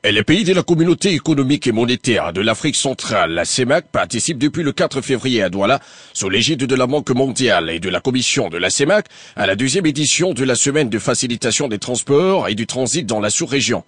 Les pays de la communauté économique et monétaire de l'Afrique centrale, la CEMAC, participent depuis le 4 février à Douala, sous l'égide de la Banque mondiale et de la commission de la CEMAC, à la deuxième édition de la semaine de facilitation des transports et du transit dans la sous-région.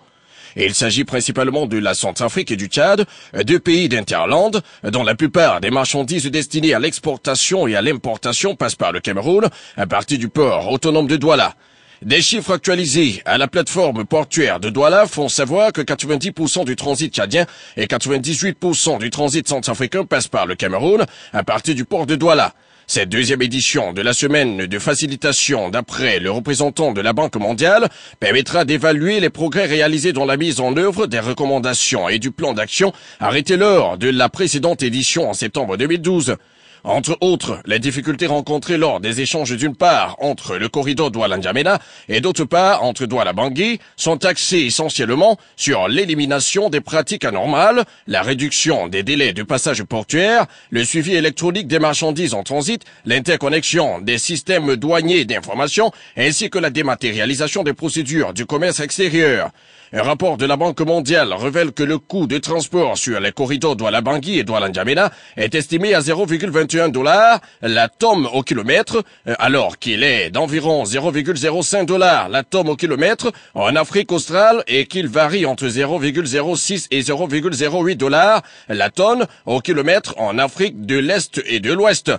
Il s'agit principalement de la Centrafrique et du Tchad, deux pays d'Interland, dont la plupart des marchandises destinées à l'exportation et à l'importation passent par le Cameroun, à partir du port autonome de Douala. Des chiffres actualisés à la plateforme portuaire de Douala font savoir que 90% du transit tchadien et 98% du transit centrafricain passent par le Cameroun, à partir du port de Douala. Cette deuxième édition de la semaine de facilitation, d'après le représentant de la Banque mondiale, permettra d'évaluer les progrès réalisés dans la mise en œuvre des recommandations et du plan d'action arrêté lors de la précédente édition en septembre 2012. Entre autres, les difficultés rencontrées lors des échanges d'une part entre le corridor Douala-N'Djamena et d'autre part entre Douala-Bangui sont axées essentiellement sur l'élimination des pratiques anormales, la réduction des délais de passage portuaire, le suivi électronique des marchandises en transit, l'interconnexion des systèmes douaniers d'information ainsi que la dématérialisation des procédures du commerce extérieur. Un rapport de la Banque mondiale révèle que le coût de transport sur les corridors Douala-Bangui et Douala-N'Djamena est estimé à 0,21 $ la tonne au kilomètre, alors qu'il est d'environ 0,05 $ la tonne au kilomètre en Afrique australe et qu'il varie entre 0,06 et 0,08 $ la tonne au kilomètre en Afrique de l'Est et de l'Ouest.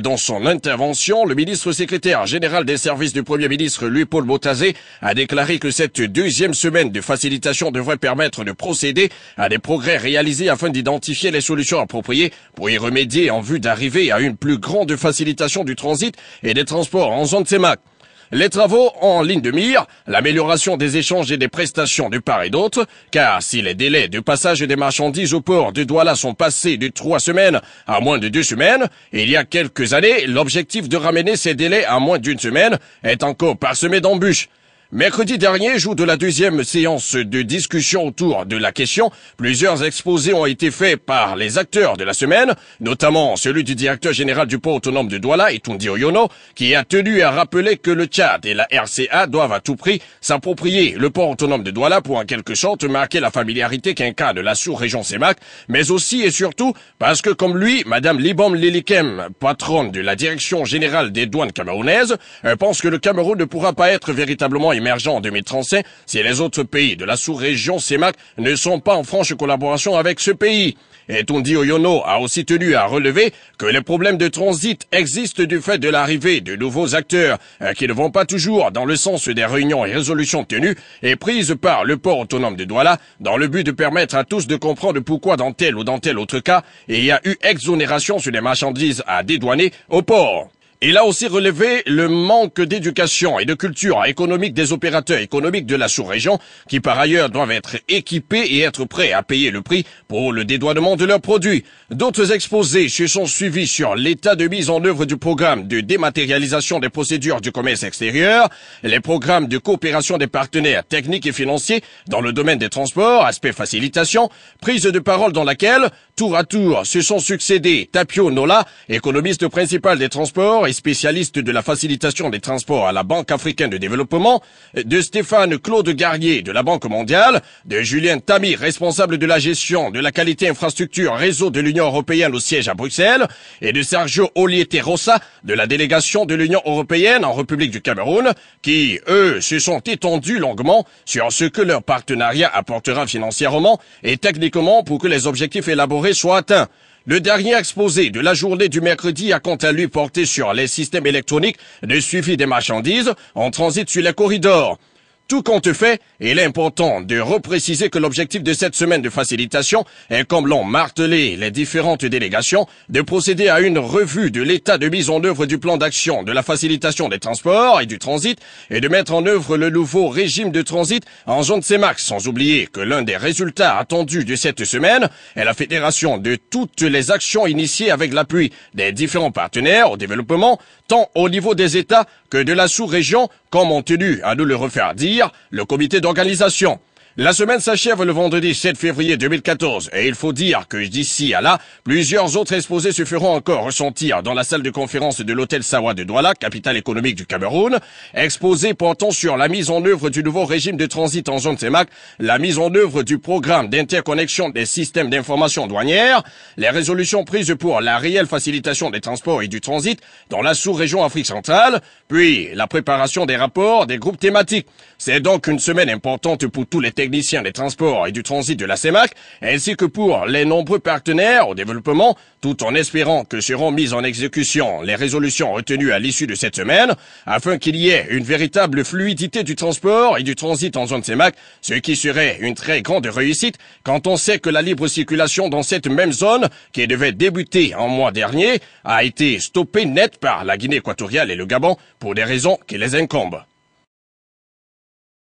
Dans son intervention, le ministre secrétaire général des services du Premier ministre Louis-Paul Botazé a déclaré que cette deuxième semaine de facilitation devrait permettre de procéder à des progrès réalisés afin d'identifier les solutions appropriées pour y remédier en vue d'arriver à une plus grande facilitation du transit et des transports en zone CEMAC. Les travaux ont en ligne de mire l'amélioration des échanges et des prestations de part et d'autre, car si les délais de passage des marchandises au port de Douala sont passés de 3 semaines à moins de 2 semaines, il y a quelques années, l'objectif de ramener ces délais à moins d'1 semaine est encore parsemé d'embûches. Mercredi dernier, jour de la deuxième séance de discussion autour de la question, plusieurs exposés ont été faits par les acteurs de la semaine, notamment celui du directeur général du port autonome de Douala, Itundi Oyono, qui a tenu à rappeler que le Tchad et la RCA doivent à tout prix s'approprier le port autonome de Douala pour en quelque sorte marquer la familiarité qu'incarne la sous-région CEMAC, mais aussi et surtout parce que comme lui, Madame Libom Lilikem, patronne de la direction générale des douanes camerounaises, pense que le Cameroun ne pourra pas être véritablement émergent en 2035 si les autres pays de la sous-région CEMAC ne sont pas en franche collaboration avec ce pays. Et Itundi Oyono a aussi tenu à relever que les problèmes de transit existent du fait de l'arrivée de nouveaux acteurs qui ne vont pas toujours dans le sens des réunions et résolutions tenues et prises par le port autonome de Douala dans le but de permettre à tous de comprendre pourquoi dans tel ou dans tel autre cas il y a eu exonération sur les marchandises à dédouaner au port. Il a aussi relevé le manque d'éducation et de culture économique des opérateurs économiques de la sous-région qui par ailleurs doivent être équipés et être prêts à payer le prix pour le dédouanement de leurs produits. D'autres exposés se sont suivis sur l'état de mise en œuvre du programme de dématérialisation des procédures du commerce extérieur, les programmes de coopération des partenaires techniques et financiers dans le domaine des transports, aspect facilitation, prise de parole dans laquelle, tour à tour, se sont succédés Tapio Nola, économiste principal des transports et spécialiste de la facilitation des transports à la Banque africaine de développement, de Stéphane Claude Garnier de la Banque mondiale, de Julien Tami, responsable de la gestion de la qualité infrastructure réseau de l'Union européenne au siège à Bruxelles, et de Sergio Oliete Rossa de la délégation de l'Union européenne en République du Cameroun, qui, eux, se sont étendus longuement sur ce que leur partenariat apportera financièrement et techniquement pour que les objectifs élaborés soient atteints. Le dernier exposé de la journée du mercredi a quant à lui porté sur les systèmes électroniques de suivi des marchandises en transit sur les corridors. Tout compte fait, il est important de repréciser que l'objectif de cette semaine de facilitation est, comme l'ont martelé les différentes délégations, de procéder à une revue de l'état de mise en œuvre du plan d'action de la facilitation des transports et du transit et de mettre en œuvre le nouveau régime de transit en zone CEMAC, sans oublier que l'un des résultats attendus de cette semaine est la fédération de toutes les actions initiées avec l'appui des différents partenaires au développement, tant au niveau des États que de la sous-région, comme ont tenu à nous le refaire dire le comité d'organisation. La semaine s'achève le vendredi 7 février 2014 et il faut dire que d'ici à là, plusieurs autres exposés se feront encore ressentir dans la salle de conférence de l'hôtel Sawa de Douala, capitale économique du Cameroun. Exposés portant sur la mise en œuvre du nouveau régime de transit en zone CEMAC, la mise en œuvre du programme d'interconnexion des systèmes d'information douanière, les résolutions prises pour la réelle facilitation des transports et du transit dans la sous-région Afrique centrale, puis la préparation des rapports des groupes thématiques. C'est donc une semaine importante pour tous les techniciens des transports et du transit de la CEMAC, ainsi que pour les nombreux partenaires au développement, tout en espérant que seront mises en exécution les résolutions retenues à l'issue de cette semaine, afin qu'il y ait une véritable fluidité du transport et du transit en zone CEMAC, ce qui serait une très grande réussite quand on sait que la libre circulation dans cette même zone, qui devait débuter en mois dernier, a été stoppée net par la Guinée équatoriale et le Gabon pour des raisons qui les incombent.